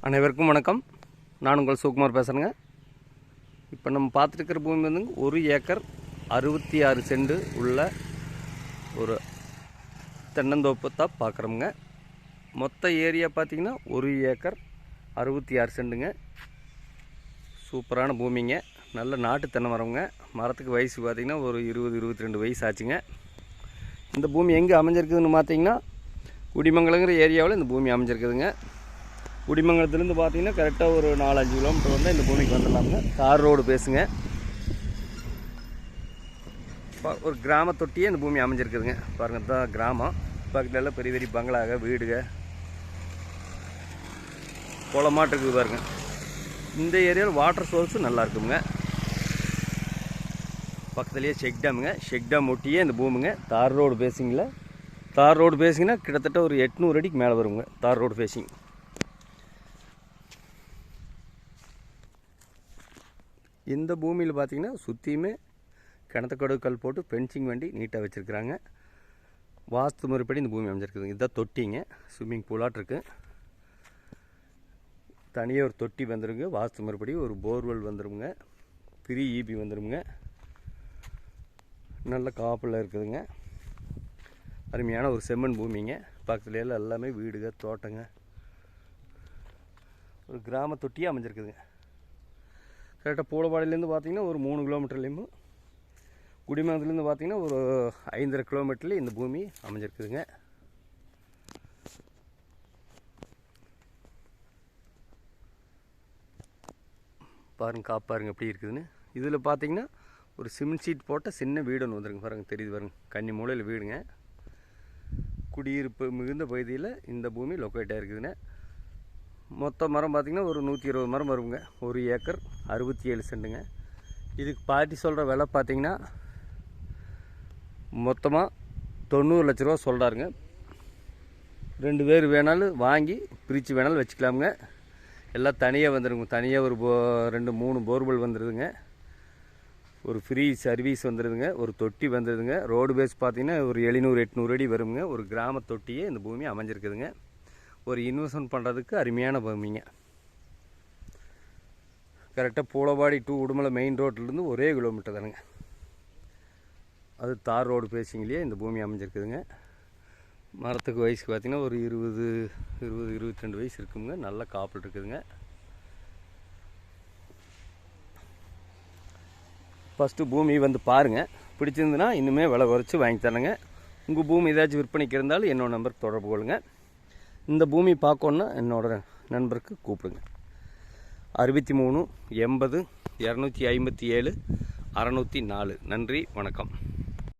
அனைவருக்கும் வணக்கம். நான் உங்கள் சுகுமார் பேசுகிறேங்க. இப்போ நம்ம பார்த்துருக்கிற பூமி வந்து 1 ஏக்கர் 66 சென்ட் உள்ள ஒரு தென்னந்தோப்பு தான் பார்க்குறோமுங்க. மொத்த ஏரியா பார்த்திங்கன்னா 1 ஏக்கர் 66 சென்ட்டுங்க. சூப்பரான பூமிங்க. நல்ல நாட்டு தென்னை மரங்க. மரத்துக்கு வயசு பார்த்திங்கன்னா ஒரு 20-22 வயசு ஆச்சுங்க. இந்த பூமி எங்கே அமைஞ்சிருக்குதுன்னு பார்த்திங்கன்னா குடிமங்கலங்கிற ஏரியாவில் இந்த பூமி அமைஞ்சிருக்குதுங்க. குடிமங்கலத்துலேருந்து பார்த்தீங்கன்னா கரெக்டாக ஒரு 4-5 கிலோமீட்டர் வந்து இந்த பூமிக்கு வந்துடலாமுங்க. தார் ரோடு பேசுங்க. ஒரு கிராம தொட்டியே இந்த பூமி அமைஞ்சிருக்குதுங்க. பாருங்கள், தான் கிராமம். பக்கத்தில் எல்லாம் பெரிய பெரிய பங்களாக வீடுக குளமாட்டு இருக்குது பாருங்கள். இந்த ஏரியாவில் வாட்டர் சோர்ஸும் நல்லா இருக்குங்க. பக்கத்துலேயே செக் டேமுங்க. செக் டேம் ஒட்டியே இந்த பூமிங்க. தார் ரோடு பேசிங்கில் தார் ரோடு பேசிங்கன்னா கிட்டத்தட்ட ஒரு 800 அடிக்கு மேலே வருங்க. தார் ரோடு பேசிங். இந்த பூமியில் பார்த்திங்கன்னா சுற்றியுமே கிணத்துக்கடு கல் போட்டு ஃபென்சிங் வண்டி நீட்டாக வச்சுருக்குறாங்க. வாஸ்து முறைப்படி இந்த பூமி அமைஞ்சிருக்குதுங்க. இதுதான் தொட்டிங்க. ஸ்விம்மிங் பூலாக தனியாக ஒரு தொட்டி வந்துடுங்க. வாஸ்து முறைப்படி ஒரு போர்வெல் வந்துடுங்க. ஃப்ரீ ஈபி வந்துடுங்க. நல்ல காப்பில் இருக்குதுங்க. அருமையான ஒரு செம்மண் பூமிங்க. பக்கத்துல எல்லாமே வீடுங்க, தோட்டங்க, ஒரு கிராம தொட்டியே அமைஞ்சிருக்குதுங்க. கரெக்டாக பூலப்பாடியிலேருந்து பார்த்திங்கன்னா ஒரு 3 கிலோமீட்டர்லேயும், குடிமங்கலத்துலேருந்து பார்த்திங்கன்னா ஒரு 5.5 கிலோமீட்டர்லேயும் இந்த பூமி அமைஞ்சிருக்குதுங்க. பாருங்க, காப்பாருங்க எப்படி இருக்குதுன்னு. இதில் பார்த்திங்கன்னா ஒரு சிமெண்ட் சீட் போட்ட சின்ன வீடு ஒன்று வந்துருங்க. பாருங்கள், தெரியுது பாருங்கள். கன்னி மூலையில் வீடுங்க. குடியிருப்பு மிகுந்த பகுதியில் இந்த பூமி லொக்கேட் ஆகிருக்குதுங்க. மொத்த மரம் பார்த்திங்கன்னா ஒரு 120 மரம் வருங்க. 1 ஏக்கர் 67 சென்ட்டுங்க. இதுக்கு பாட்டி சொல்கிற விலை பார்த்திங்கன்னா மொத்தமாக 90 லட்ச ரூபா சொல்கிறாருங்க. 2 பேர் வேணாலும் வாங்கி பிரித்து வேணாலும் வச்சுக்கலாமுங்க. எல்லாம் தனியாக வந்துடுங்க. தனியாக ஒரு 2-3 போர்வெல் வந்துடுதுங்க. ஒரு ஃப்ரீ சர்வீஸ் வந்துடுதுங்க. ஒரு தொட்டி வந்துடுதுங்க. ரோடு பேஸ் பார்த்திங்கன்னா ஒரு 700-800 அடி வருங்க. ஒரு கிராம தொட்டியே இந்த பூமி அமைஞ்சிருக்குதுங்க. ஒரு இன்வெஸ்ட்மெண்ட் பண்ணுறதுக்கு அருமையான பூமிங்க. கரெக்டாக பூலவாடி டு உடுமலை மெயின் ரோட்லேருந்து 1 கிலோமீட்டர் தானுங்க. அது தார் ரோடு பேசிங்லேயே இந்த பூமி அமைஞ்சிருக்குதுங்க. மரத்துக்கு வயசு பார்த்திங்கன்னா ஒரு 20-22 வயசு இருக்குங்க. நல்ல காப்பில் இருக்குதுங்க. ஃபஸ்ட்டு பூமி வந்து பாருங்கள். பிடிச்சிருந்துன்னா இன்னுமே விலை குறைச்சி வாங்கி தரேங்க. உங்கள் பூமி ஏதாச்சும் விற்பனைக்கு இருந்தாலும் என்னோடய நம்பருக்கு தொடர்பு கொள்ளுங்க. இந்த பூமி பார்க்கணுன்னா என்னோடய நண்பருக்கு கூப்பிடுங்க. 63 80 257 604. நன்றி, வணக்கம்.